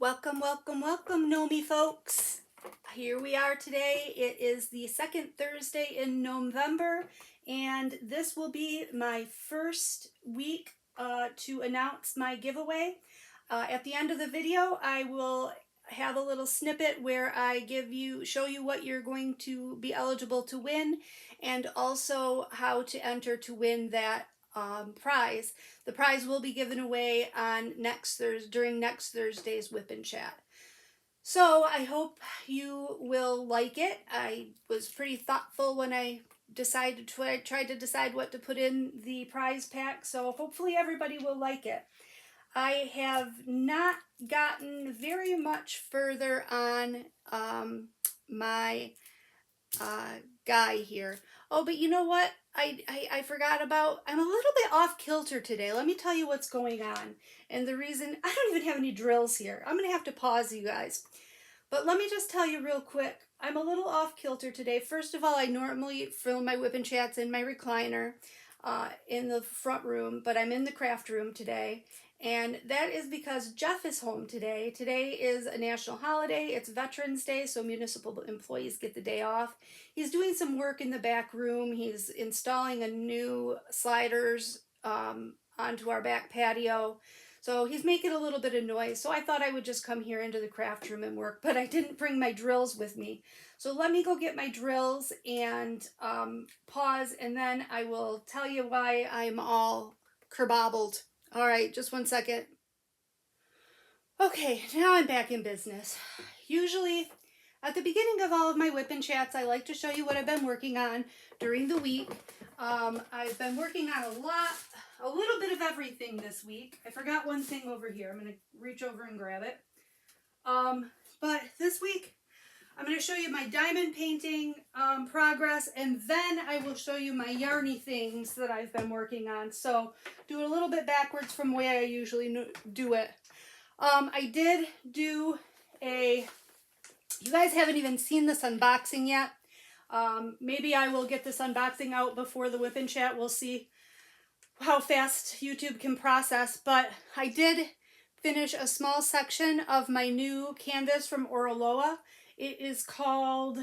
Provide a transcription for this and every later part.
Welcome, welcome, welcome, Nomi folks. Here we are today. It is the second Thursday in November, and this will be my first week to announce my giveaway. At the end of the video, I will have a little snippet where I show you what you're going to be eligible to win, and also how to enter to win that prize. The prize will be given away on during next Thursday's WIP and Chat. So I hope you will like it. I was pretty thoughtful when I tried to decide what to put in the prize pack, so hopefully everybody will like it. I have not gotten very much further on my guy here. Oh, but you know what? I forgot about, I'm a little bit off kilter today. Let me tell you what's going on. And the reason, I don't even have any drills here. I'm going to have to pause you guys. But let me just tell you real quick. I'm a little off kilter today. First of all, I normally film my WIP and Chats in my recliner in the front room, but I'm in the craft room today. And that is because Jeff is home today. Today is a national holiday. It's Veterans Day, so municipal employees get the day off. He's doing some work in the back room. He's installing a new sliders onto our back patio. So he's making a little bit of noise. So I thought I would just come here into the craft room and work, but I didn't bring my drills with me. So let me go get my drills and pause, and then I will tell you why I'm all kerbobbled. All right, just one second. Okay, now I'm back in business. Usually, at the beginning of all of my WIP and Chats, I like to show you what I've been working on during the week. I've been working on a little bit of everything this week. I forgot one thing over here. I'm going to reach over and grab it. But this week, I'm going to show you my diamond painting progress, and then I will show you my yarny things that I've been working on. So do it a little bit backwards from the way I usually do it. I did do you guys haven't even seen this unboxing yet. Maybe I will get this unboxing out before the WIP and Chat. We'll see how fast YouTube can process, but I did finish a small section of my new canvas from Oroloa. It is called,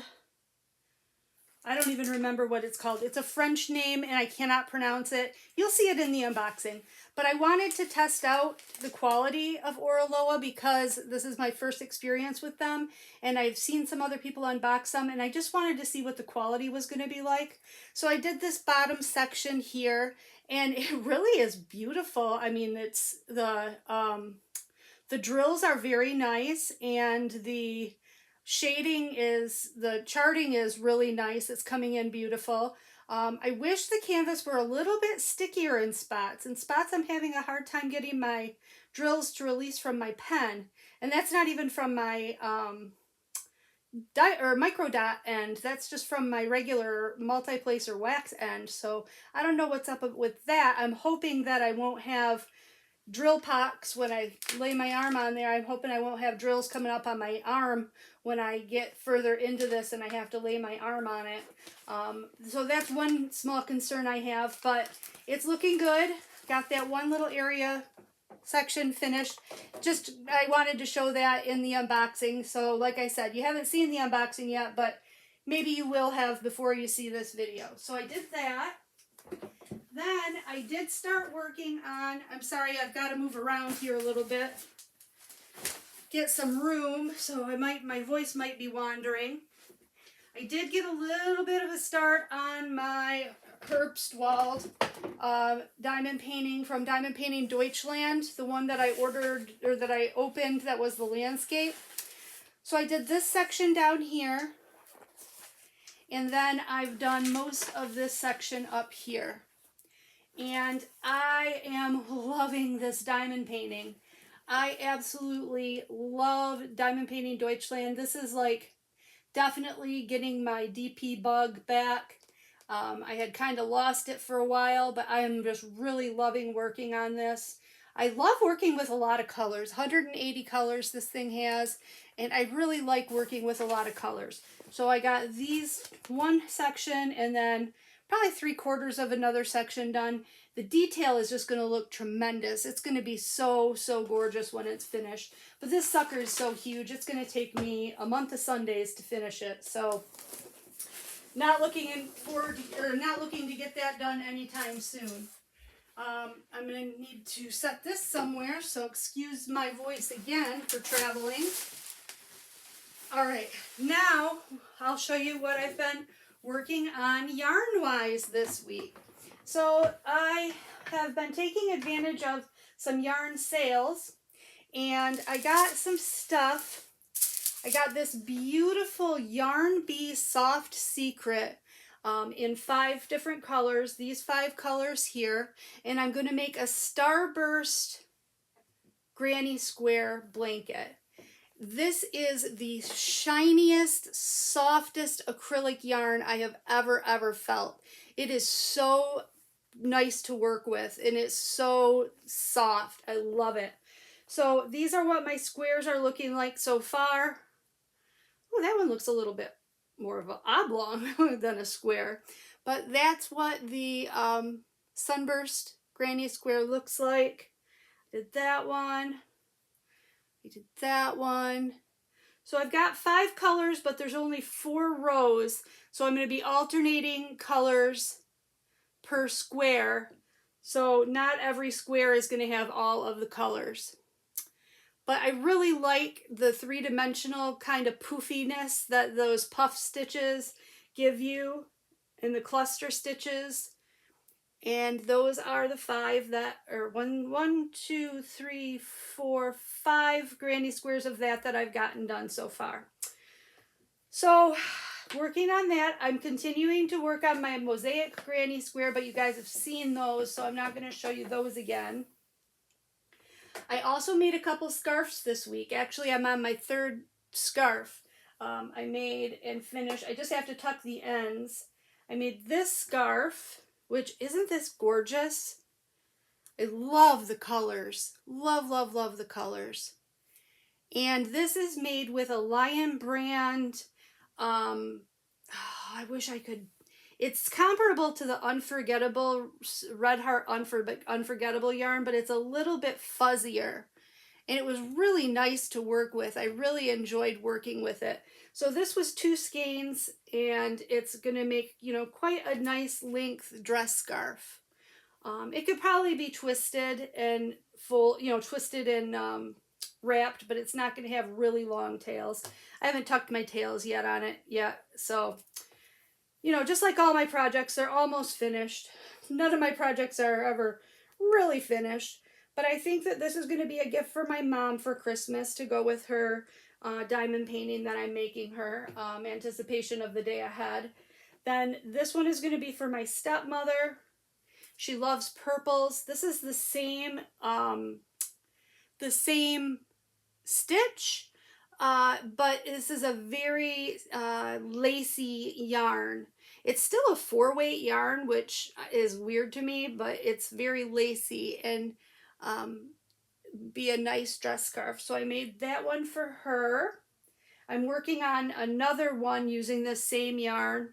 I don't even remember what it's called. It's a French name and I cannot pronounce it. You'll see it in the unboxing. But I wanted to test out the quality of Oroloa because this is my first experience with them. And I've seen some other people unbox them, and I just wanted to see what the quality was going to be like. So I did this bottom section here, and it really is beautiful. I mean, it's the drills are very nice, and the charting is really nice. It's coming in beautiful. I wish the canvas were a little bit stickier in spots. In spots, I'm having a hard time getting my drills to release from my pen. And that's not even from my micro dot end. That's just from my regular multi-placer wax end. So I don't know what's up with that. I'm hoping that I won't have drill pocks when I lay my arm on there. I'm hoping I won't have drills coming up on my arm when I get further into this and I have to lay my arm on it. So that's one small concern I have, but it's looking good. Got that one little area section finished. Just, I wanted to show that in the unboxing. So like I said, you haven't seen the unboxing yet, but maybe you will have before you see this video. So I did that. Then I did start working on, I'm sorry, I've got to move around here a little bit, get some room, so my voice might be wandering. I did get a little bit of a start on my Herbstwald diamond painting from Diamond Painting Deutschland, the one that I ordered, or that I opened, that was the landscape. So I did this section down here, and then I've done most of this section up here. And I am loving this diamond painting. I absolutely love Diamond Painting Deutschland. This is like definitely getting my DP bug back. I had kind of lost it for a while, but I am just really loving working on this. I love working with a lot of colors. 180 colors this thing has, and I really like working with a lot of colors. So I got these one section and then probably 3/4 of another section done. the detail is just going to look tremendous. It's going to be so, so gorgeous when it's finished. But this sucker is so huge, it's going to take me a month of Sundays to finish it. So not looking to get that done anytime soon. I'm going to need to set this somewhere, so excuse my voice again for traveling. All right, now I'll show you what I've been working on yarn-wise this week. So I have been taking advantage of some yarn sales, and I got some stuff. I got this beautiful Yarn Bee Soft Secret in 5 different colors, these 5 colors here, and I'm going to make a Starburst granny square blanket. This is the shiniest, softest acrylic yarn I have ever felt. It is so nice to work with, and it's so soft. I love it. So these are what my squares are looking like so far. Oh, that one looks a little bit more of an oblong than a square. But that's what the Sunburst Granny Square looks like. Did that one. We did that one. So I've got 5 colors, but there's only 4 rows. So I'm going to be alternating colors per square. So not every square is going to have all of the colors. But I really like the 3-dimensional kind of poofiness that those puff stitches give you and the cluster stitches. And those are the 5 that are 1, 2, 3, 4, 5 granny squares of that I've gotten done so far. So working on that, I'm continuing to work on my mosaic granny square, but you guys have seen those, so I'm not going to show you those again. I also made a couple scarves this week. Actually, I'm on my 3rd scarf. I made and finished. I just have to tuck the ends. I made this scarf, which isn't this gorgeous? I love the colors. Love, love, love the colors. And this is made with a Lion brand. I wish I could. It's comparable to the Unforgettable Red Heart Unforgettable yarn, but it's a little bit fuzzier. And it was really nice to work with. I really enjoyed working with it. So this was 2 skeins, and it's going to make, you know, quite a nice length dress scarf. It could probably be twisted and twisted and wrapped, but it's not going to have really long tails. I haven't tucked my tails yet on it yet, so... You know, just like all my projects, they're almost finished. None of my projects are ever really finished. But I think that this is going to be a gift for my mom for Christmas to go with her diamond painting that I'm making her, anticipation of the day ahead. Then this one is going to be for my stepmother. She loves purples. This is the same stitch. But this is a very lacy yarn. It's still a 4-weight yarn, which is weird to me, but it's very lacy and be a nice dress scarf. So I made that one for her. I'm working on another one using the same yarn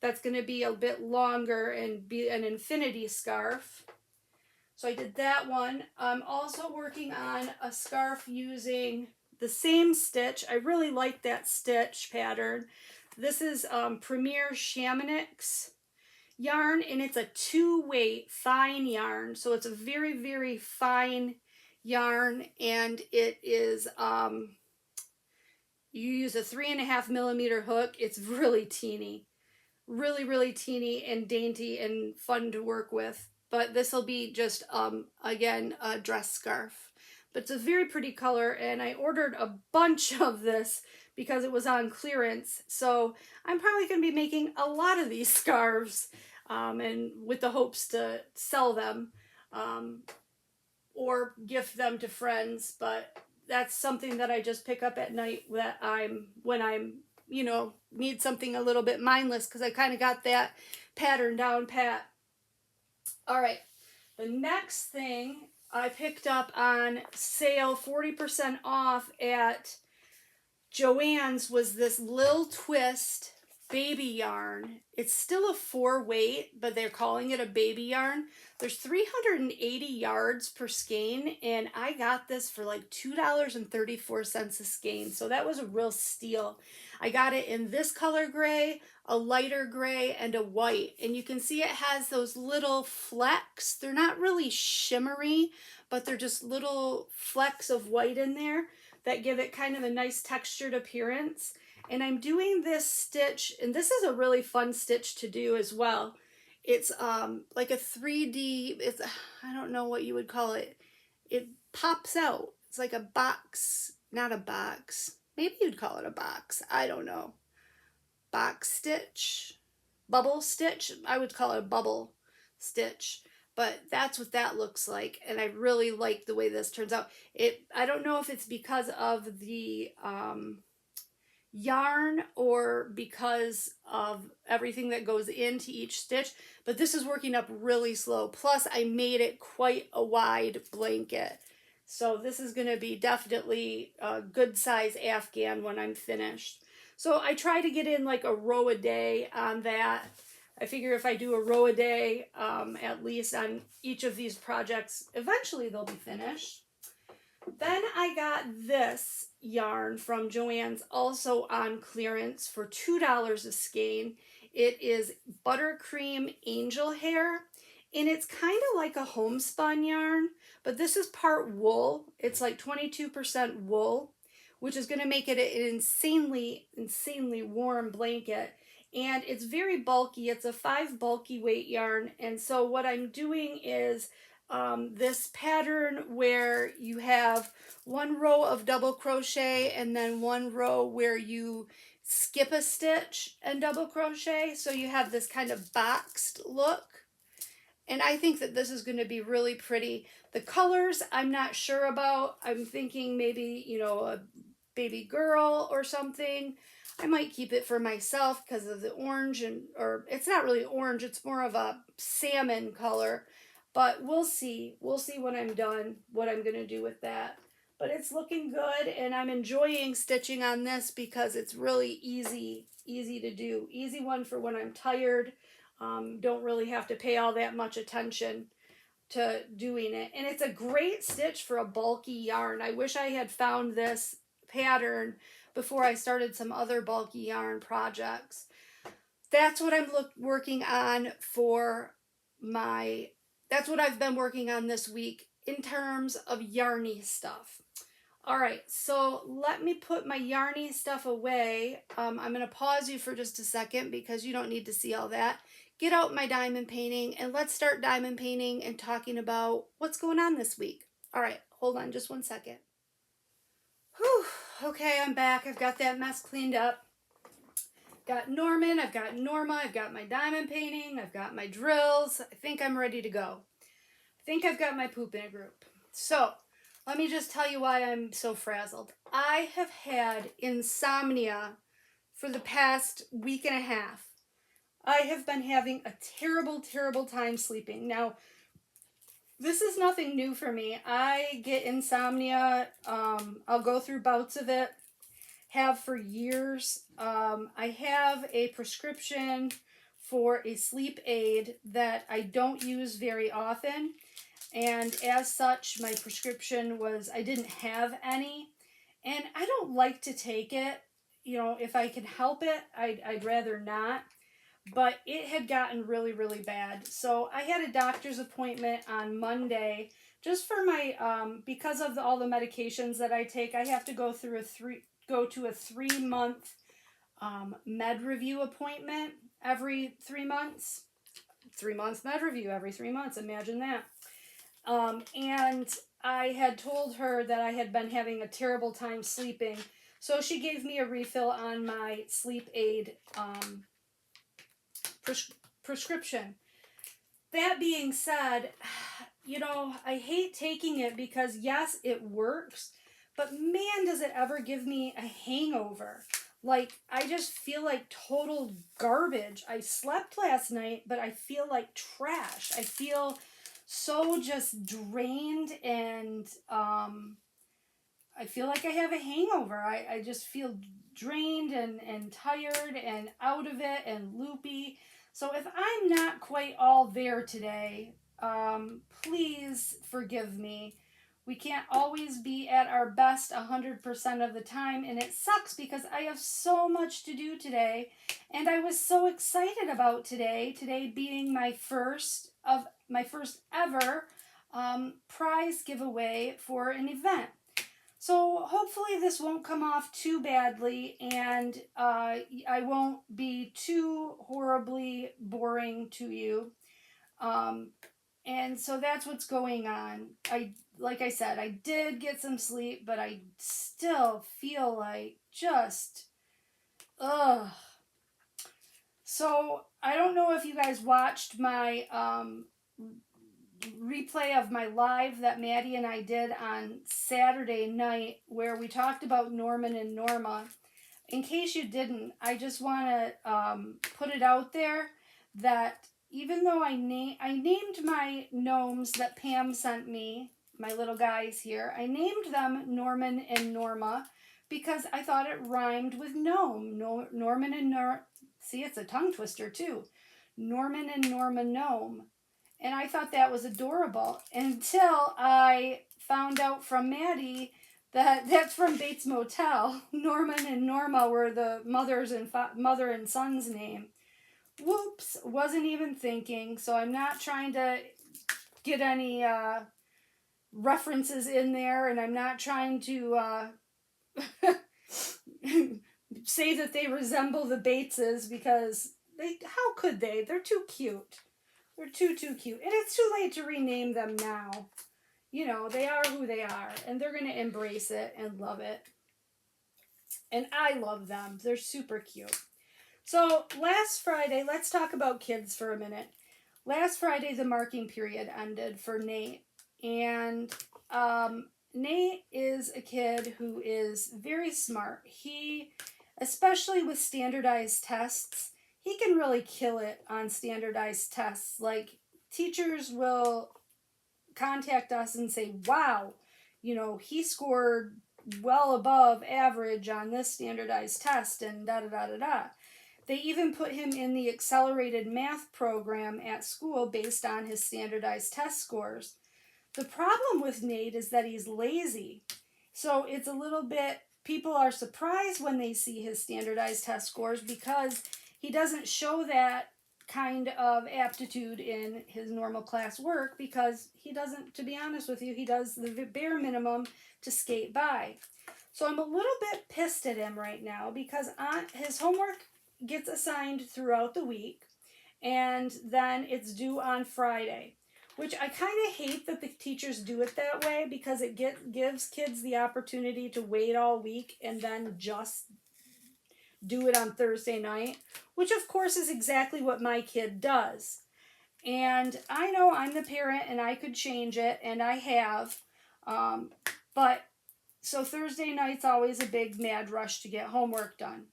that's going to be a bit longer and be an infinity scarf. So I did that one. I'm also working on a scarf using the same stitch. I really like that stitch pattern. This is Premier Chamonix yarn, and it's a 2-weight fine yarn. So it's a very, very fine yarn, and it is, you use a 3.5 millimeter hook. It's really teeny. Really, really teeny and dainty and fun to work with. But this will be just, again, a dress scarf. But it's a very pretty color, and I ordered a bunch of this because it was on clearance. So I'm probably going to be making a lot of these scarves, and with the hopes to sell them or gift them to friends. But that's something that I just pick up at night when I'm, you know, need something a little bit mindless, because I kind of got that pattern down pat. All right, the next thing I picked up on sale, 40% off at Joann's, was this Lil Twist baby yarn. It's still a 4 weight, but they're calling it a baby yarn. There's 380 yards per skein, and I got this for like $2.34 a skein. So that was a real steal. I got it in this color gray, a lighter gray, and a white. And you can see it has those little flecks. They're not really shimmery, but they're just little flecks of white in there that give it kind of a nice textured appearance. And I'm doing this stitch, and this is a really fun stitch to do as well. It's like a 3D, I don't know what you would call it. It pops out. It's like a box, not a box. Maybe you'd call it a box. I don't know. Box stitch, bubble stitch. I would call it a bubble stitch. But that's what that looks like, and I really like the way this turns out. I don't know if it's because of the yarn or because of everything that goes into each stitch, but this is working up really slow. Plus, I made it quite a wide blanket. So this is going to be definitely a good size Afghan when I'm finished. So I try to get in like a row a day on that. I figure if I do a row a day, at least on each of these projects, eventually they'll be finished. Then I got this yarn from Joann's, also on clearance for $2 a skein. It is Buttercream Angel Hair, and it's kind of like a homespun yarn, but this is part wool. It's like 22% wool, which is going to make it an insanely warm blanket. And it's very bulky. It's a 5 bulky weight yarn. And so what I'm doing is this pattern where you have one row of double crochet and then one row where you skip a stitch and double crochet. So you have this kind of boxed look. And I think that this is going to be really pretty. The colors, I'm not sure about. I'm thinking maybe, you know, a baby girl or something. I might keep it for myself because of the orange, or it's not really orange, it's more of a salmon color. But we'll see. We'll see when I'm done what I'm going to do with that. But it's looking good, and I'm enjoying stitching on this because it's really easy to do. Easy one for when I'm tired. Don't really have to pay all that much attention to doing it. And it's a great stitch for a bulky yarn. I wish I had found this pattern before I started some other bulky yarn projects. That's what I'm working on for that's what I've been working on this week in terms of yarny stuff. All right, so let me put my yarny stuff away. I'm going to pause you for just a second because you don't need to see all that. Get out my diamond painting and let's start diamond painting and talking about what's going on this week. All right, hold on just one second. Whew, okay, I'm back. I've got that mess cleaned up. Got Norman, I've got Norma, I've got my diamond painting, I've got my drills. I think I'm ready to go. I think I've got my poop in a group. So, let me just tell you why I'm so frazzled. I have had insomnia for the past week and a half. I have been having a terrible time sleeping. Now, this is nothing new for me. I get insomnia. I'll go through bouts of it. Have for years. I have a prescription for a sleep aid that I don't use very often. And as such, my prescription was, I didn't have any. And I don't like to take it. You know, if I can help it, I'd rather not. But it had gotten really bad. So I had a doctor's appointment on Monday just for my, because of all the medications that I take, I have to go to a 3-month med review appointment every 3 months. 3 months med review every 3 months. Imagine that. And I had told her that I had been having a terrible time sleeping. So she gave me a refill on my sleep aid prescription. That being said, you know, I hate taking it because yes, it works, but man, does it ever give me a hangover. Like, I just feel like total garbage. I slept last night, but I feel like trash. I feel so just drained and I feel like I have a hangover. I just feel drained and tired and out of it and loopy. So if I'm not quite all there today, please forgive me. We can't always be at our best 100% of the time, and it sucks because I have so much to do today, and I was so excited about today. Today being my first ever prize giveaway for an event. So hopefully this won't come off too badly, and I won't be too horribly boring to you. And so that's what's going on. Like I said, I did get some sleep, but I still feel like just ugh. So I don't know if you guys watched my replay of my live that Maddie and I did on Saturday night where we talked about Norman and Norma. In case you didn't, I just want to put it out there that even though I named my gnomes that Pam sent me, my little guys here, I named them Norman and Norma because I thought it rhymed with gnome. Norman and see, it's a tongue twister too. Norman and Norma gnome. And I thought that was adorable until I found out from Maddie that that's from Bates Motel. Norman and Norma were the mother and son's name. Whoops, wasn't even thinking. So I'm not trying to get any references in there, and I'm not trying to say that they resemble the Bateses because how could they? They're too cute. They're too cute. And it's too late to rename them now. You know, they are who they are. And they're going to embrace it and love it. And I love them. They're super cute. So last Friday, let's talk about kids for a minute. Last Friday, the marking period ended for Nate. And Nate is a kid who is very smart. He, especially with standardized tests, he can really kill it on standardized tests. Like, teachers will contact us and say, wow, you know, he scored well above average on this standardized test and da-da-da-da-da. They even put him in the accelerated math program at school based on his standardized test scores. The problem with Nate is that he's lazy. So it's a little bit, people are surprised when they see his standardized test scores because he doesn't show that kind of aptitude in his normal class work because he doesn't, to be honest with you, he does the bare minimum to skate by. So I'm a little bit pissed at him right now because his homework gets assigned throughout the week and then it's due on Friday, which I kind of hate that the teachers do it that way because it gives kids the opportunity to wait all week and then just do it on Thursday night, which of course is exactly what my kid does. And I know I'm the parent and I could change it, and I have. But so Thursday night's always a big mad rush to get homework done.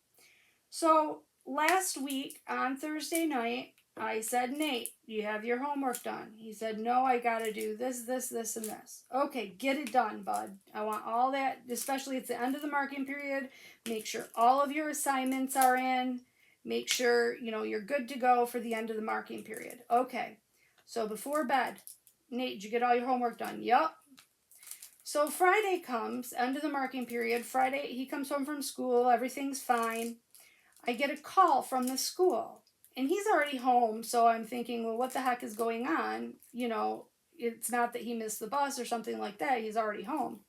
So last week on Thursday night, I said, Nate, you have your homework done? He said, no, I got to do this, this, this, and this. Okay, get it done, bud. I want all that, especially at the end of the marking period. Make sure all of your assignments are in. Make sure, you know, you're good to go for the end of the marking period. Okay, so before bed, Nate, did you get all your homework done? Yup. So Friday comes, end of the marking period. Friday, he comes home from school. Everything's fine. I get a call from the school. And he's already home, so I'm thinking, well, what the heck is going on? You know, it's not that he missed the bus or something like that. He's already home.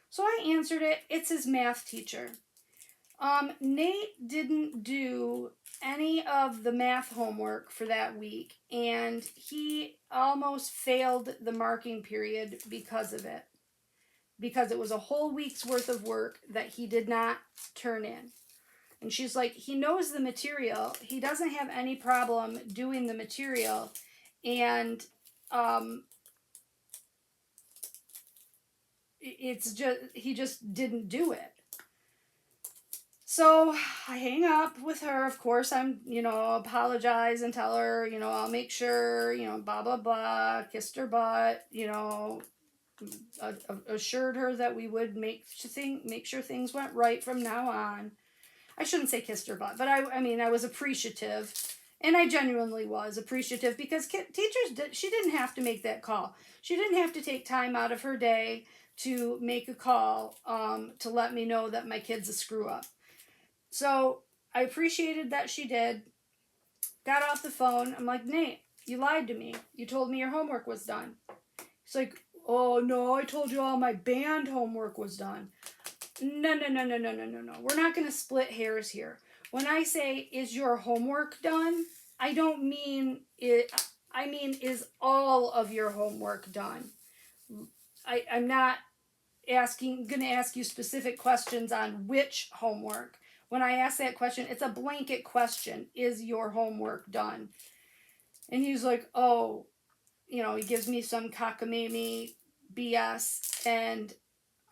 So I answered it. It's his math teacher. Nate didn't do any of the math homework for that week, and he almost failed the marking period because of it. Because it was a whole week's worth of work that he did not turn in. And she's like, he knows the material. He doesn't have any problem doing the material. And it's just, he just didn't do it. So I hang up with her. Of course, I'm, you know, apologize and tell her, you know, I'll make sure, you know, blah, blah, blah, kissed her butt, you know, assured her that we would make sure things went right from now on. I shouldn't say kissed her butt, but I mean, I was appreciative, and I genuinely was appreciative because she didn't have to make that call. She didn't have to take time out of her day to make a call to let me know that my kid's a screw up. So I appreciated that she did. Got off the phone. I'm like, Nate, you lied to me. You told me your homework was done. He's like, oh no, I told you all my band homework was done. No. We're not going to split hairs here. When I say, is your homework done? I don't mean it. I mean, is all of your homework done? I'm not going to ask you specific questions on which homework. When I ask that question, it's a blanket question. Is your homework done? And he's like, oh, he gives me some cockamamie BS, and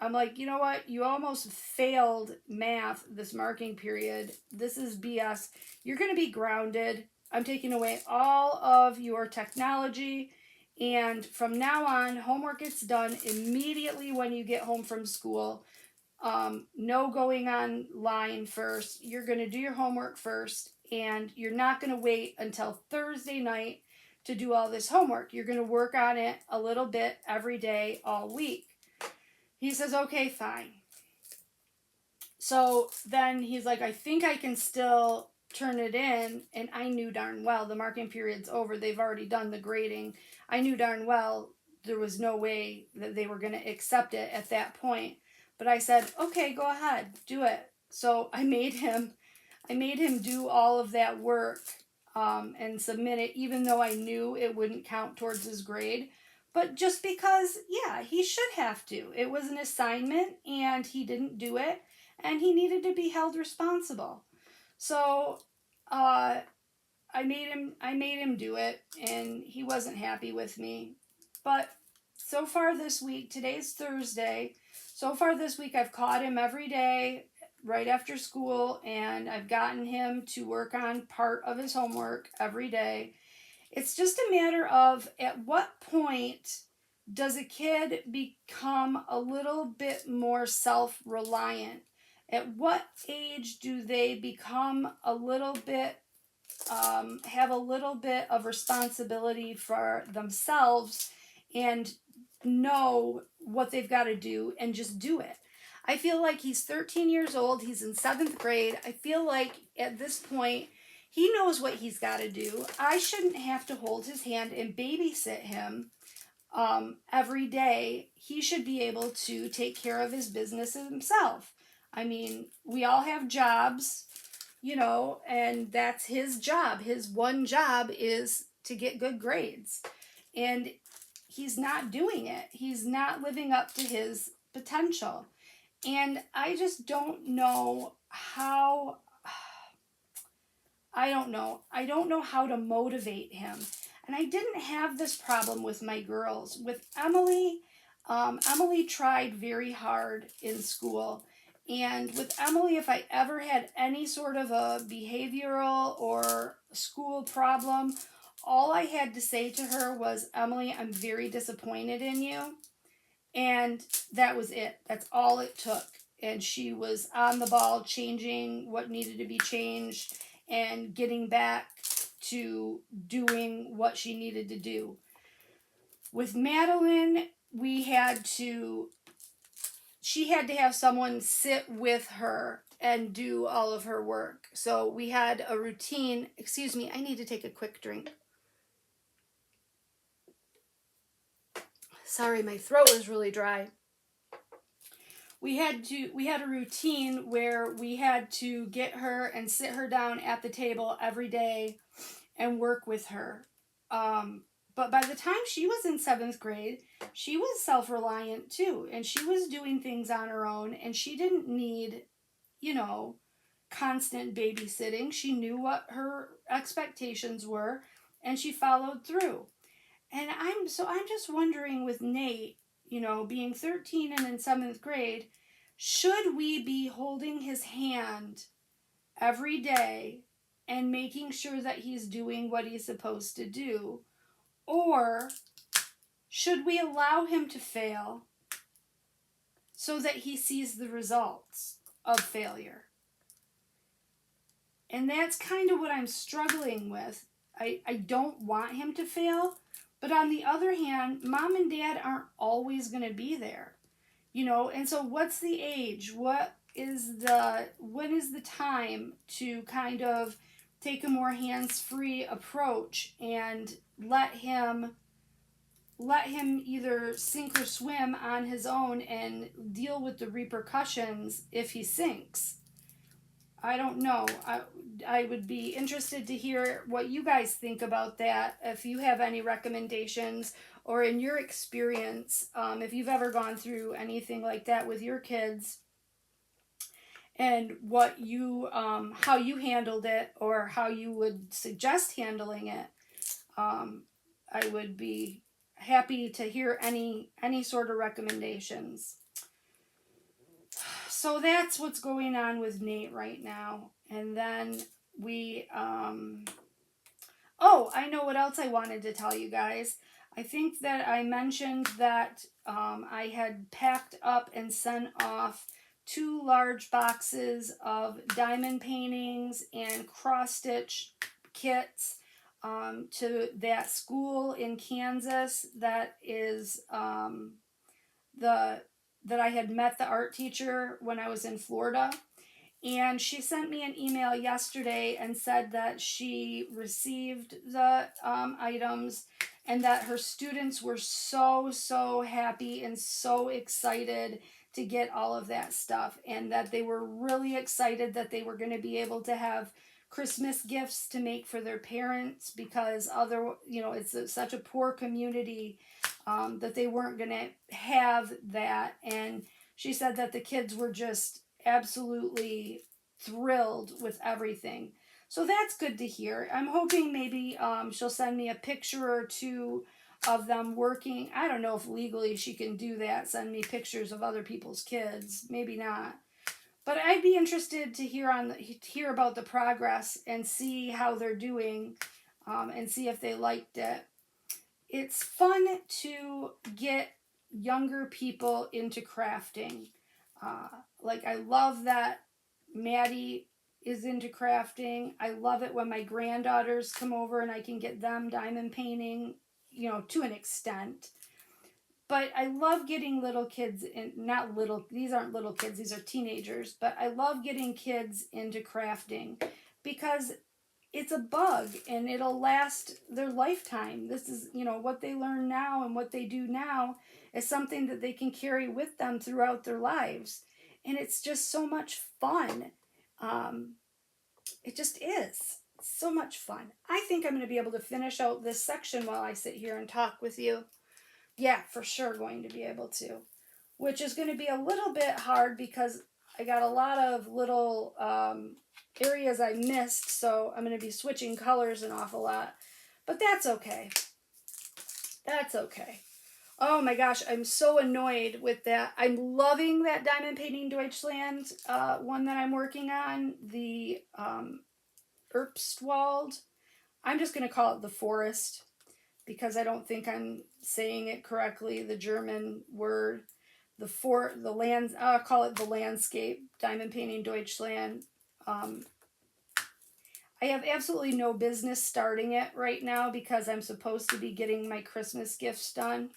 I'm like, you know what? You almost failed math this marking period. This is BS. You're going to be grounded. I'm taking away all of your technology. And from now on, homework gets done immediately when you get home from school. No going online first. You're going to do your homework first. And you're not going to wait until Thursday night to do all this homework. You're going to work on it a little bit every day, all week. He says, okay, fine. So then he's like, I think I can still turn it in. And I knew darn well the marking period's over. They've already done the grading. I knew darn well there was no way that they were going to accept it at that point. But I said, okay, go ahead, do it. So I made him do all of that work and submit it, even though I knew it wouldn't count towards his grade. But just because, yeah, he should have to. It was an assignment, and he didn't do it, and he needed to be held responsible. So I made him do it, and he wasn't happy with me. But so far this week, today's Thursday, so far this week I've caught him every day right after school, and I've gotten him to work on part of his homework every day. It's just a matter of at what point does a kid become a little bit more self-reliant? At what age do they become a little bit, have a little bit of responsibility for themselves and know what they've got to do and just do it? I feel like he's 13 years old. He's in 7th grade. I feel like at this point, he knows what he's got to do. I shouldn't have to hold his hand and babysit him every day. He should be able to take care of his business himself. I mean, we all have jobs, and that's his job. His one job is to get good grades. And he's not doing it. He's not living up to his potential. And I just don't know how... I don't know how to motivate him. And I didn't have this problem with my girls. With Emily, Emily tried very hard in school. And with Emily, if I ever had any sort of a behavioral or school problem, all I had to say to her was, Emily, I'm very disappointed in you. And that was it. That's all it took. And she was on the ball, changing what needed to be changed and getting back to doing what she needed to do. With Madeline, she had to have someone sit with her and do all of her work. So we had a routine. Excuse me, I need to take a quick drink. Sorry, my throat is really dry. We had a routine where we had to get her and sit her down at the table every day and work with her. But by the time she was in 7th grade, she was self-reliant too. And she was doing things on her own. And she didn't need, constant babysitting. She knew what her expectations were. And she followed through. And I'm just wondering with Nate, being 13 and in 7th grade, should we be holding his hand every day and making sure that he's doing what he's supposed to do? Or Should we allow him to fail so that he sees the results of failure? And that's kind of what I'm struggling with. I don't want him to fail, but on the other hand, mom and dad aren't always going to be there, you know. And so what's the age? When is the time to kind of take a more hands-free approach and let him either sink or swim on his own and deal with the repercussions if he sinks? I don't know. I would be interested to hear what you guys think about that. If you have any recommendations, or in your experience, if you've ever gone through anything like that with your kids, and what you how you handled it, or how you would suggest handling it. I would be happy to hear any sort of recommendations. So that's what's going on with Nate right now. And then we, oh, I know what else I wanted to tell you guys. I think that I mentioned that I had packed up and sent off 2 large boxes of diamond paintings and cross-stitch kits to that school in Kansas that is that I had met the art teacher when I was in Florida. And she sent me an email yesterday and said that she received the items, and that her students were so happy and so excited to get all of that stuff, and that they were really excited that they were going to be able to have Christmas gifts to make for their parents, because it's such a poor community that they weren't going to have that. And she said that the kids were just absolutely thrilled with everything. So that's good to hear. I'm hoping maybe she'll send me a picture or two of them working. I don't know if legally she can do that, send me pictures of other people's kids. Maybe not. But I'd be interested to hear about the progress and see how they're doing, and see if they liked it. It's fun to get younger people into crafting. Like, I love that Maddie is into crafting. I love it when my granddaughters come over and I can get them diamond painting, to an extent. But I love getting little kids these aren't little kids, these are teenagers, but I love getting kids into crafting because it's a bug and it'll last their lifetime. This is, what they learn now and what they do now is something that they can carry with them throughout their lives. And it's just so much fun. It just is. It's so much fun. I think I'm going to be able to finish out this section while I sit here and talk with you. Yeah, for sure going to be able to. Which is going to be a little bit hard because I got a lot of little areas I missed, so I'm going to be switching colors an awful lot. But that's okay. That's okay. Oh my gosh, I'm so annoyed with that. I'm loving that Diamond Painting Deutschland one that I'm working on, the Erbstwald. I'm just going to call it the forest because I don't think I'm saying it correctly, the German word. I'll call it the landscape, Diamond Painting Deutschland. I have absolutely no business starting it right now because I'm supposed to be getting my Christmas gifts done.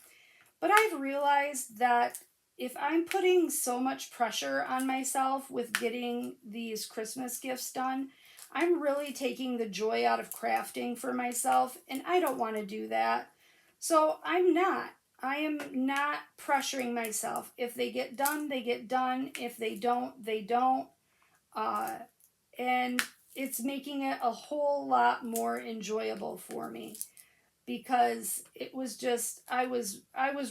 But I've realized that if I'm putting so much pressure on myself with getting these Christmas gifts done, I'm really taking the joy out of crafting for myself, and I don't want to do that. So I am not pressuring myself. If they get done, they get done. If they don't, they don't. And it's making it a whole lot more enjoyable for me because it was just, I was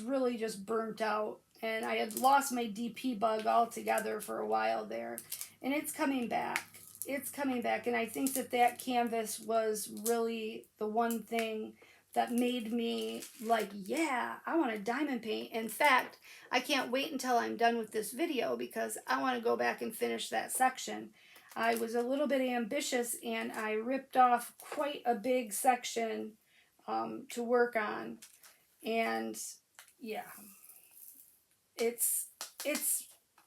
really just burnt out, and I had lost my DP bug altogether for a while there, and it's coming back. It's coming back, and I think that canvas was really the one thing that made me like, yeah, I want to diamond paint. In fact, I can't wait until I'm done with this video because I want to go back and finish that section. I was a little bit ambitious and I ripped off quite a big section to work on. And yeah, it's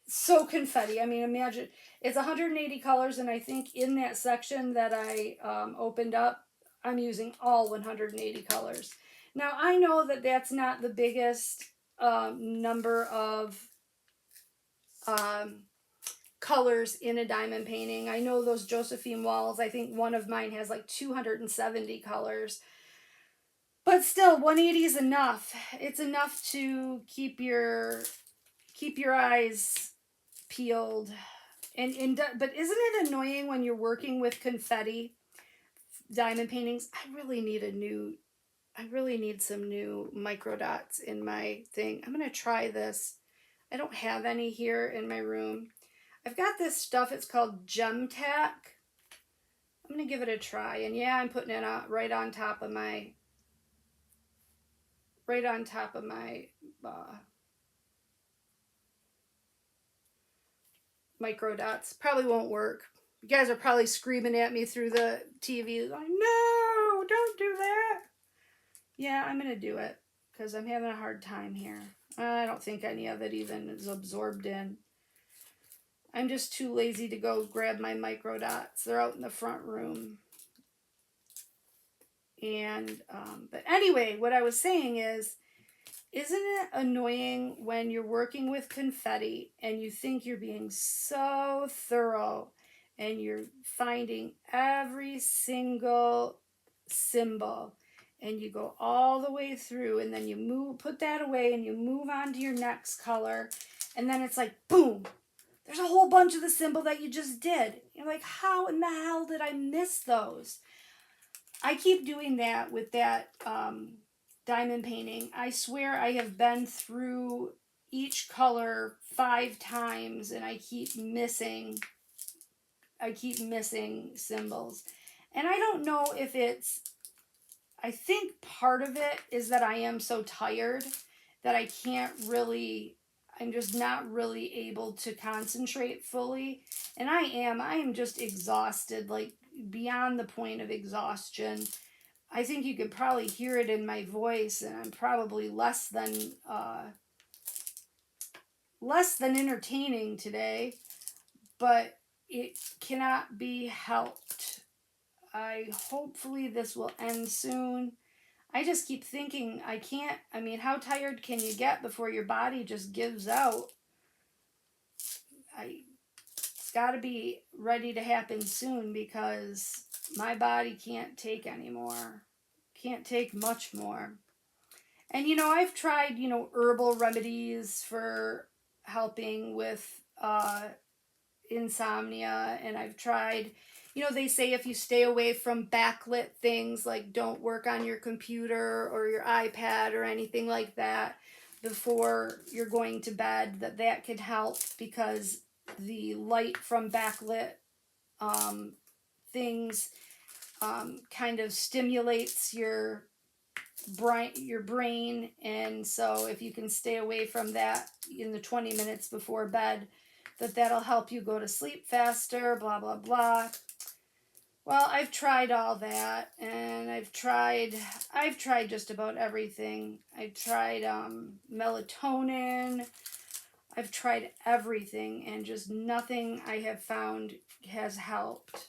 so confetti. I mean, imagine it's 180 colors, and I think in that section that I opened up, I'm using all 180 colors. Now I know that that's not the biggest number of um, colors in a diamond painting. I know those Josephine walls, I think one of mine has like 270 colors. But still, 180 is enough. It's enough to keep your eyes peeled. But isn't it annoying when you're working with confetti diamond paintings? I really need some new micro dots in my thing. I'm going to try this. I don't have any here in my room. I've got this stuff. It's called Gem Tack. I'm going to give it a try. And yeah, I'm putting it right on top of my micro dots. Probably won't work. You guys are probably screaming at me through the TV like, no, don't do that. Yeah, I'm going to do it because I'm having a hard time here. I don't think any of it even is absorbed in. I'm just too lazy to go grab my micro dots. They're out in the front room. And, but anyway, what I was saying is, isn't it annoying when you're working with confetti and you think you're being so thorough and you're finding every single symbol and you go all the way through and then you put that away and you move on to your next color and then it's like, boom, there's a whole bunch of the symbol that you just did. You're like, how in the hell did I miss those? I keep doing that with that diamond painting. I swear I have been through each color 5 times and I keep missing symbols. And I don't know if I think part of it is that I am so tired that I'm just not really able to concentrate fully. And I am just exhausted, like beyond the point of exhaustion. I think you could probably hear it in my voice, and I'm probably less than entertaining today, but it cannot be helped. Hopefully this will end soon. I just keep thinking how tired can you get before your body just gives out? It's got to be ready to happen soon because my body can't take anymore. Can't take much more. And I've tried, herbal remedies for helping with insomnia, and I've tried, they say if you stay away from backlit things, like don't work on your computer or your iPad or anything like that before you're going to bed, that could help because the light from backlit things kind of stimulates your brain, and so if you can stay away from that in the 20 minutes before bed, that'll help you go to sleep faster, blah blah blah. Well, I've tried all that, and I've tried just about everything. I've tried melatonin. I've tried everything, and just nothing I have found has helped.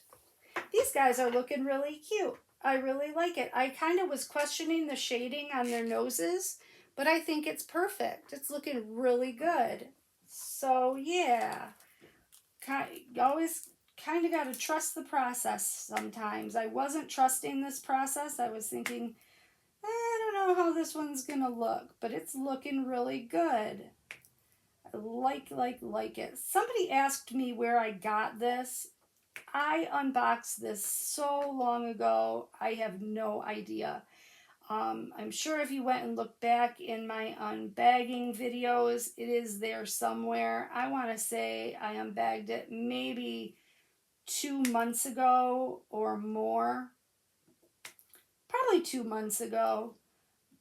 These guys are looking really cute. I really like it. I kind of was questioning the shading on their noses, but I think it's perfect. It's looking really good. So yeah, you always kind of got to trust the process sometimes. I wasn't trusting this process. I was thinking, I don't know how this one's going to look, but it's looking really good. I like it. Somebody asked me where I got this. I unboxed this so long ago, I have no idea. I'm sure if you went and looked back in my unbagging videos, it is there somewhere. I want to say I unbagged it maybe 2 months ago or more. Probably 2 months ago.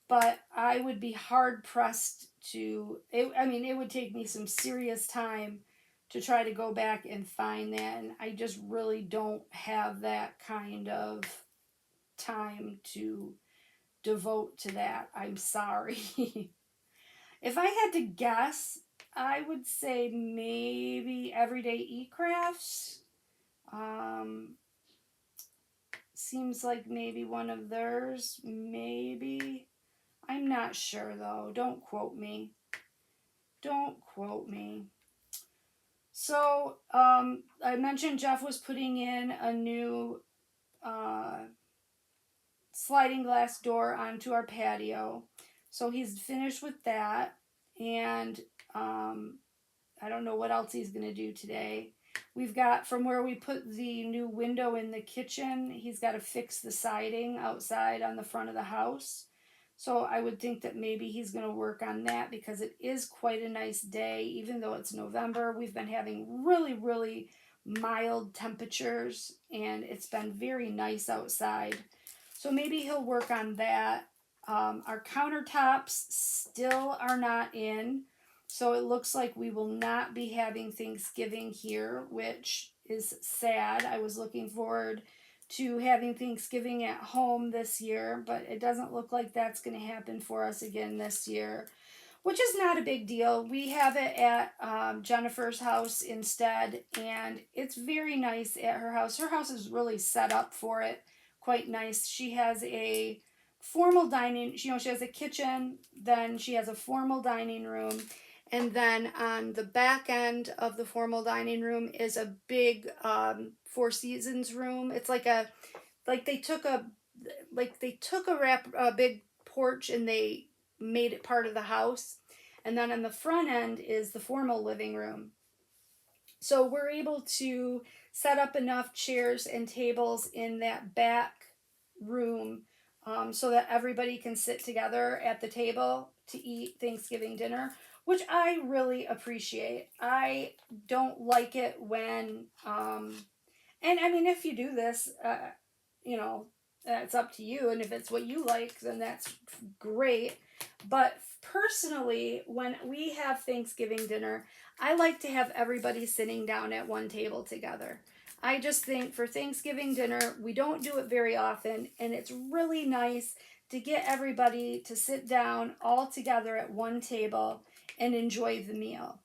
But I would be hard pressed it would take me some serious time to try to go back and find that, and I just really don't have that kind of time to devote to that. I'm sorry. If I had to guess, I would say maybe Everyday E-Crafts. Seems like maybe one of theirs. Maybe. I'm not sure though. Don't quote me. Don't quote me. So, I mentioned Jeff was putting in a new sliding glass door onto our patio. So he's finished with that. And I don't know what else he's going to do today. We've got, from where we put the new window in the kitchen, he's got to fix the siding outside on the front of the house. So I would think that maybe he's going to work on that because it is quite a nice day, even though it's November. We've been having really, really mild temperatures, and it's been very nice outside. So maybe he'll work on that. Our countertops still are not in. So it looks like we will not be having Thanksgiving here, which is sad. I was looking forward to having Thanksgiving at home this year, but it doesn't look like that's going to happen for us again this year, which is not a big deal. We have it at Jennifer's house instead, and it's very nice at her house. Her house is really set up for it, quite nice. She has a formal dining, she has a kitchen, then she has a formal dining room, and then on the back end of the formal dining room is a big Four Seasons room. It's like they took a big porch and they made it part of the house. And then on the front end is the formal living room. So we're able to set up enough chairs and tables in that back room so that everybody can sit together at the table to eat Thanksgiving dinner, which I really appreciate. I don't like it when, and I mean, if you do this, it's up to you. And if it's what you like, then that's great. But personally, when we have Thanksgiving dinner, I like to have everybody sitting down at one table together. I just think for Thanksgiving dinner, we don't do it very often, and it's really nice to get everybody to sit down all together at one table and enjoy the meal.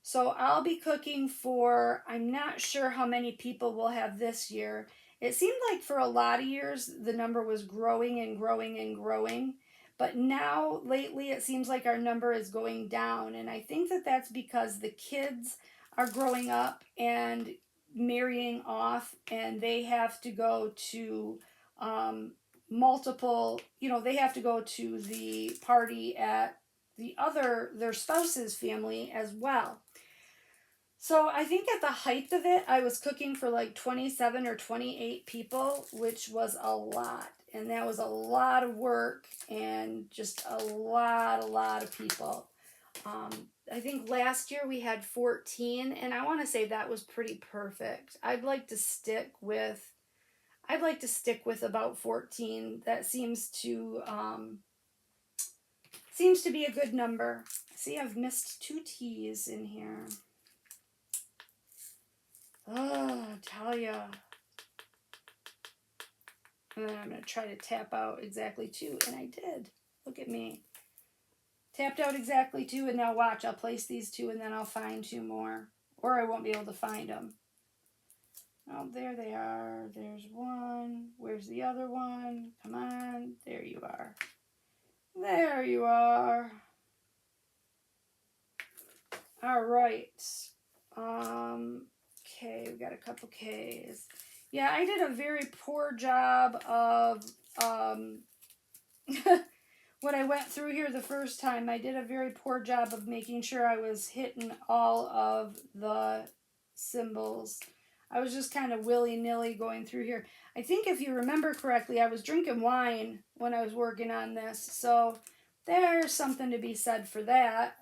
So I'll be cooking for, I'm not sure how many people we'll have this year. It seemed like for a lot of years, the number was growing and growing and growing. But now, lately, it seems like our number is going down. And I think that that's because the kids are growing up and marrying off, and they have to go to they have to go to the party at their spouse's family as well. So I think at the height of it, I was cooking for like 27 or 28 people, which was a lot. And that was a lot of work and just a lot of people. I think last year we had 14, and I want to say that was pretty perfect. I'd like to stick with about 14. That seems to be a good number. See, I've missed 2 T's in here. Oh, Talia. And then I'm going to try to tap out exactly 2, and I did. Look at me. Tapped out exactly 2, and now watch. I'll place these 2, and then I'll find 2 more. Or I won't be able to find them. Oh, there they are. There's 1. Where's the other one? Come on. There you are. There you are. All right. Okay, we got a couple K's. Yeah, I did a very poor job of, when I went through here the first time, I did a very poor job of making sure I was hitting all of the symbols. I was just kind of willy-nilly going through here. I think if you remember correctly, I was drinking wine when I was working on this, so there's something to be said for that.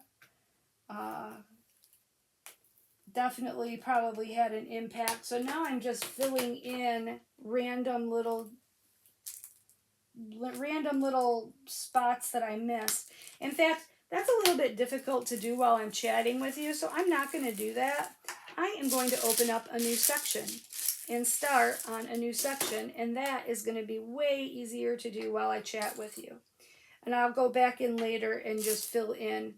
Definitely probably had an impact. So now I'm just filling in random little spots that I missed. In fact, that's a little bit difficult to do while I'm chatting with you, so I'm not going to do that. I am going to open up a new section. and start on a new section, and that is going to be way easier to do while I chat with you. And I'll go back in later and just fill in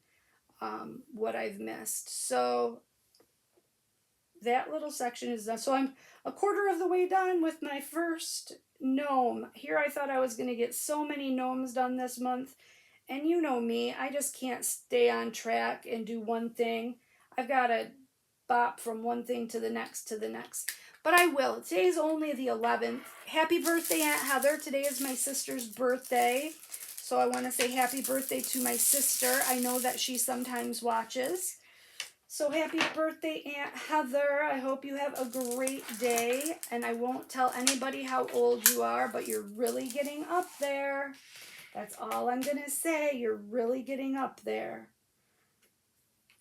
what I've missed. So that little section is done. So I'm a quarter of the way done with my first gnome. Here I thought I was going to get so many gnomes done this month. And you know me, I just can't stay on track and do one thing. I've got to bop from one thing to the next to the next. But I will. Today's only the 11th. Happy birthday, Aunt Heather. Today is my sister's birthday. So I want to say happy birthday to my sister. I know that she sometimes watches. So happy birthday, Aunt Heather. I hope you have a great day. And I won't tell anybody how old you are, but you're really getting up there. That's all I'm going to say. You're really getting up there.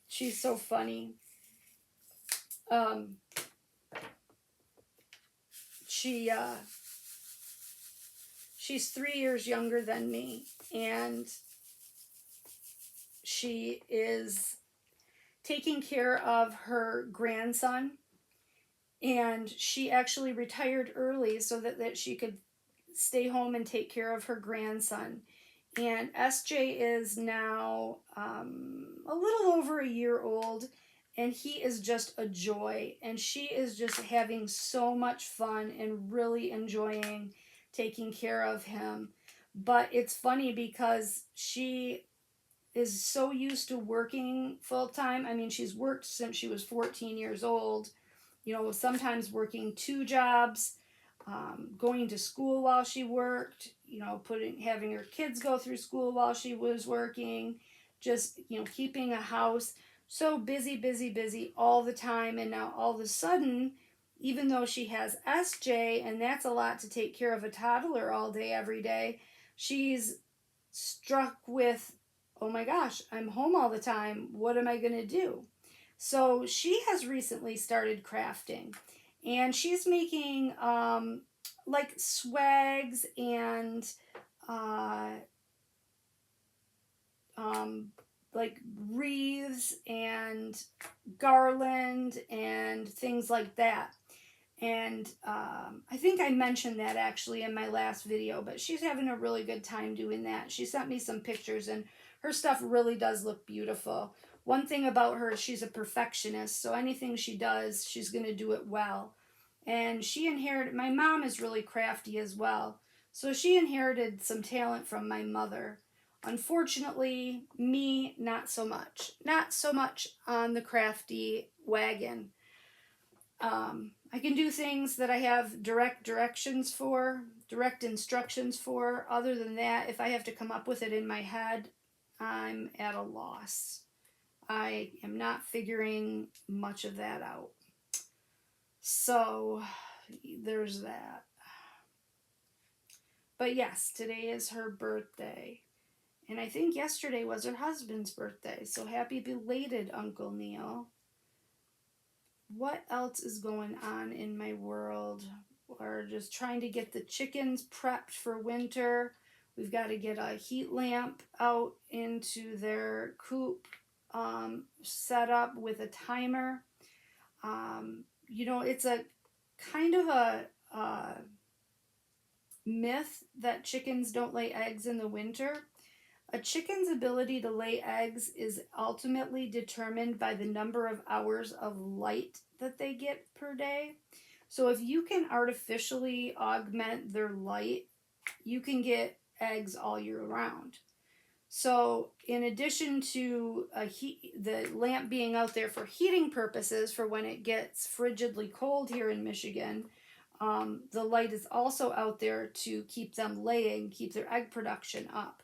She's so funny. She's 3 years younger than me, and she is taking care of her grandson, and she actually retired early so that she could stay home and take care of her grandson. And SJ is now a little over a year old, and he is just a joy. And she is just having so much fun and really enjoying taking care of him. But it's funny because she is so used to working full time. I mean, she's worked since she was 14 years old, you know, sometimes working 2 jobs, going to school while she worked, you know, having her kids go through school while she was working, just, you know, keeping a house. So busy all the time. And now all of a sudden, even though she has SJ, and that's a lot to take care of a toddler all day, every day, she's struck with, oh my gosh, I'm home all the time. What am I going to do? So she has recently started crafting, and she's making like swags and like wreaths and garland and things like that. And I think I mentioned that actually in my last video, but she's having a really good time doing that. She sent me some pictures, and her stuff really does look beautiful. One thing about her is she's a perfectionist, so anything she does, she's going to do it well. And she inherited, my mom is really crafty as well, so she inherited some talent from my mother. Unfortunately, me, not so much. Not so much on the crafty wagon. I can do things that I have direct instructions for. Other than that, if I have to come up with it in my head, I'm at a loss. I am not figuring much of that out. So, there's that. But yes, today is her birthday. And I think yesterday was her husband's birthday. So happy belated, Uncle Neil. What else is going on in my world? We're just trying to get the chickens prepped for winter. We've got to get a heat lamp out into their coop set up with a timer. You know, it's a kind of a myth that chickens don't lay eggs in the winter. A chicken's ability to lay eggs is ultimately determined by the number of hours of light that they get per day. So if you can artificially augment their light, you can get eggs all year round. So in addition to the lamp being out there for heating purposes for when it gets frigidly cold here in Michigan, the light is also out there to keep them laying, keep their egg production up.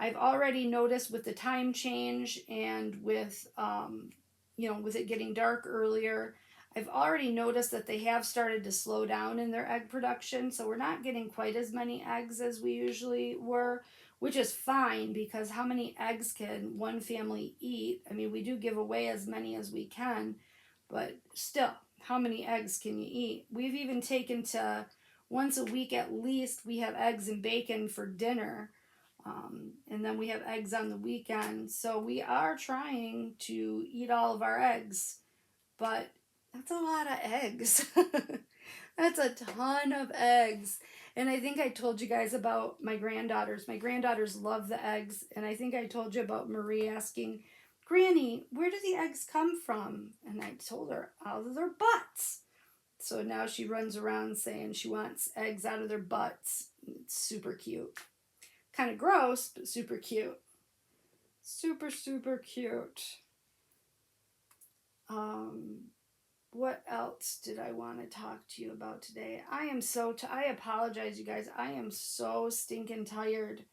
I've already noticed with the time change and with, with it getting dark earlier, I've already noticed that they have started to slow down in their egg production. So we're not getting quite as many eggs as we usually were, which is fine because how many eggs can one family eat? I mean, we do give away as many as we can, but still, how many eggs can you eat? We've even taken to once a week at least, we have eggs and bacon for dinner. And then we have eggs on the weekend. So we are trying to eat all of our eggs, but that's a lot of eggs. That's a ton of eggs. And I think I told you guys about my granddaughters. My granddaughters love the eggs. And I think I told you about Marie asking, Granny, where do the eggs come from? And I told her, out of their butts. So now she runs around saying she wants eggs out of their butts. It's super cute. Kind of gross, but super cute. Super, super cute. What else did I want to talk to you about today? I apologize, you guys. I am so stinking tired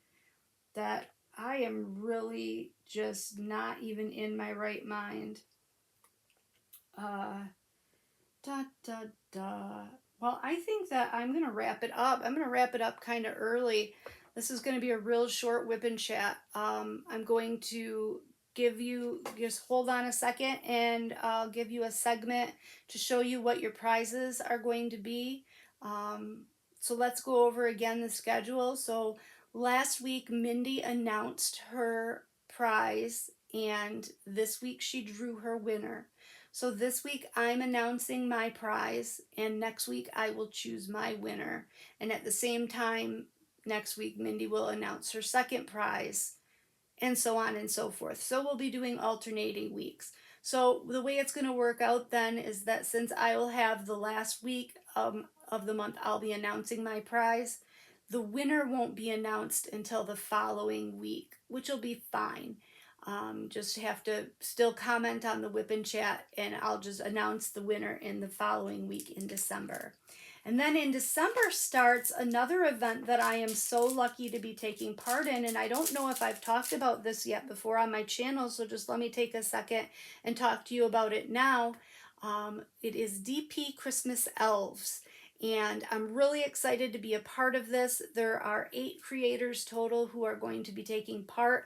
that I am really just not even in my right mind. Da, da, da. Well, I think that I'm going to wrap it up. I'm going to wrap it up kind of early. This is going to be a real short WIP and Chat. I'm going to give you, just hold on a second, and I'll give you a segment to show you what your prizes are going to be. So let's go over again the schedule. So last week, Mindy announced her prize, and this week she drew her winner. So this week I'm announcing my prize, and next week I will choose my winner. And at the same time, next week Mindy will announce her second prize, and so on and so forth. So we'll be doing alternating weeks. So the way it's going to work out then is that since I will have the last week of the month, I'll be announcing my prize. The winner won't be announced until the following week, which will be fine. Just have to still comment on the WIP and Chat, and I'll just announce the winner in the following week in December. And then in December starts another event that I am so lucky to be taking part in, and I don't know if I've talked about this yet before on my channel, so just let me take a second and talk to you about it now. It is DP Christmas Elves, and I'm really excited to be a part of this. There are 8 creators total who are going to be taking part.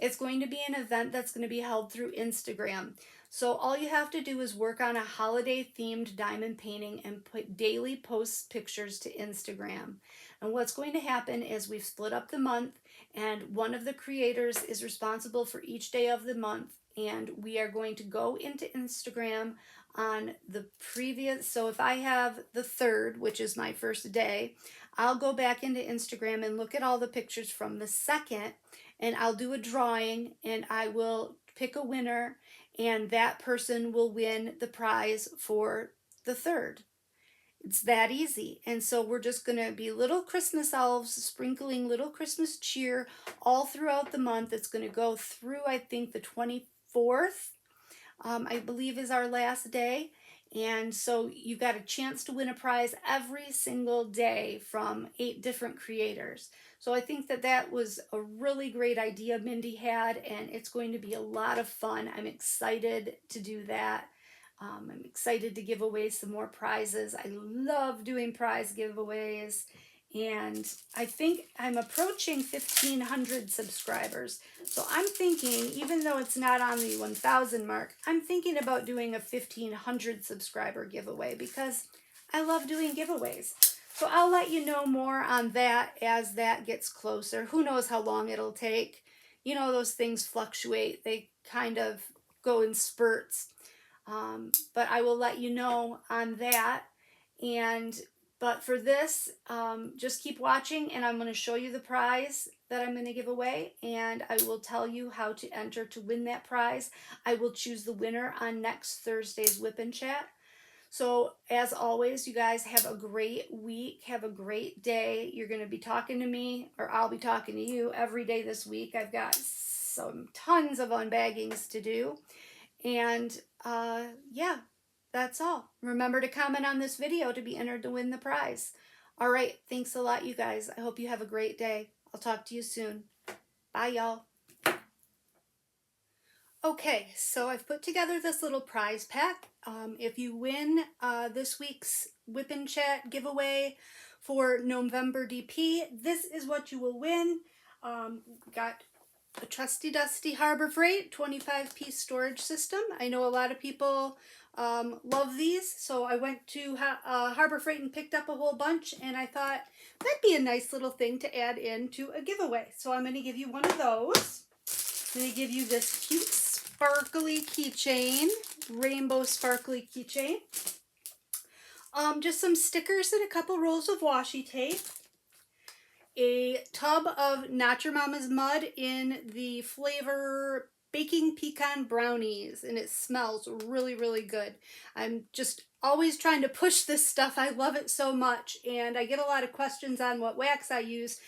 It's going to be an event that's going to be held through Instagram. So all you have to do is work on a holiday themed diamond painting and put daily post pictures to Instagram. And what's going to happen is we've split up the month, and one of the creators is responsible for each day of the month, and we are going to go into Instagram on the previous, so if I have the 3rd, which is my first day, I'll go back into Instagram and look at all the pictures from the 2nd, and I'll do a drawing, and I will pick a winner, and that person will win the prize for the 3rd. It's that easy. And so we're just going to be little Christmas elves sprinkling little Christmas cheer all throughout the month. It's going to go through, I think, the 24th, I believe, is our last day. And so you got a chance to win a prize every single day from 8 different creators. So I think that that was a really great idea Mindy had, and it's going to be a lot of fun. I'm excited to do that. I'm excited to give away some more prizes. I love doing prize giveaways. And I think I'm approaching 1,500 subscribers. So I'm thinking, even though it's not on the 1,000 mark, I'm thinking about doing a 1,500 subscriber giveaway because I love doing giveaways. So I'll let you know more on that as that gets closer. Who knows how long it'll take. You know, those things fluctuate. They kind of go in spurts. But I will let you know on that. But for this, just keep watching, and I'm going to show you the prize that I'm going to give away, and I will tell you how to enter to win that prize. I will choose the winner on next Thursday's WIP and Chat. So as always, you guys have a great week. Have a great day. You're going to be talking to me, or I'll be talking to you every day this week. I've got some tons of unbaggings to do. And yeah, that's all. Remember to comment on this video to be entered to win the prize. All right, thanks a lot, you guys. I hope you have a great day. I'll talk to you soon. Bye, y'all. Okay, so I've put together this little prize pack. If you win this week's WIP and Chat giveaway for November DP, this is what you will win. Got a trusty dusty Harbor Freight 25-piece storage system. I know a lot of people love these, so I went to Harbor Freight and picked up a whole bunch, and I thought that'd be a nice little thing to add into a giveaway. So I'm going to give you one of those. I'm going to give you this cute sparkly keychain, rainbow sparkly keychain. Just some stickers and a couple rolls of washi tape. A tub of Not Your Mama's Mud in the flavor Baking Pecan Brownies, and it smells really, really good. I'm just always trying to push this stuff. I love it so much, and I get a lot of questions on what wax I use.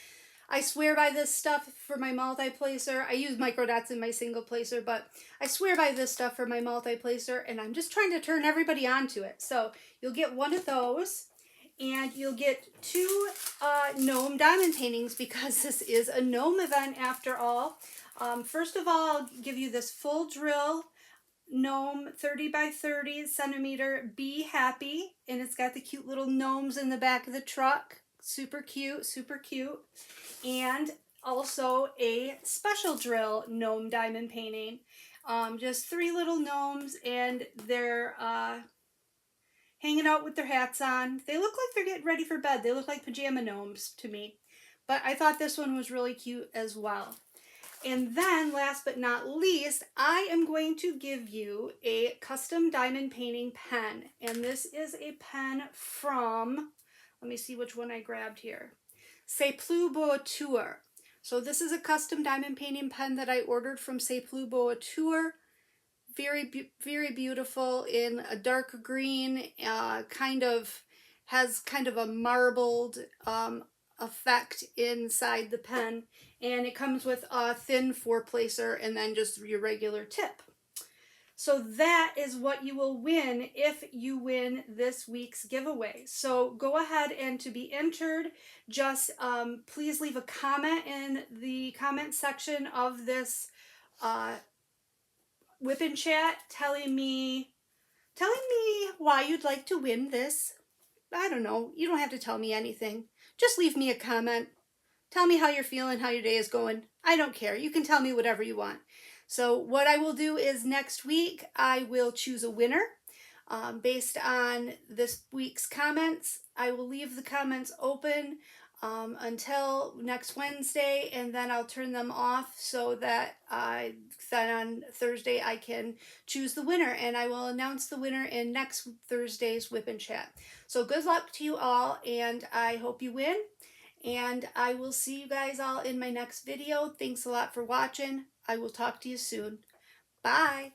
I swear by this stuff for my multi-placer. I use microdots in my single placer, but I swear by this stuff for my multi-placer, and I'm just trying to turn everybody onto it. So you'll get one of those, and you'll get two gnome diamond paintings because this is a gnome event after all. First of all, I'll give you this full drill gnome 30 by 30 centimeter Be Happy, and it's got the cute little gnomes in the back of the truck. Super cute, super cute. And also a special drill gnome diamond painting. Just three little gnomes, and they're hanging out with their hats on. They look like they're getting ready for bed. They look like pajama gnomes to me. But I thought this one was really cute as well. And then, last but not least, I am going to give you a custom diamond painting pen. And this is a pen from, let me see which one I grabbed here. C'est Plus Beau Tour. So this is a custom diamond painting pen that I ordered from C'est Plus Beau Tour. Very beautiful in a dark green, has kind of a marbled effect inside the pen, and it comes with a thin 4-placer and then just your regular tip. So that is what you will win if you win this week's giveaway. So go ahead, and to be entered, just please leave a comment in the comment section of this WIP and Chat telling me why you'd like to win this. I don't know. You don't have to tell me anything. Just leave me a comment. Tell me how you're feeling, how your day is going. I don't care. You can tell me whatever you want. So what I will do is next week I will choose a winner based on this week's comments. I will leave the comments open until next Wednesday, and then I'll turn them off so that then on Thursday I can choose the winner, and I will announce the winner in next Thursday's WIP and Chat. So good luck to you all, and I hope you win, and I will see you guys all in my next video. Thanks a lot for watching. I will talk to you soon. Bye.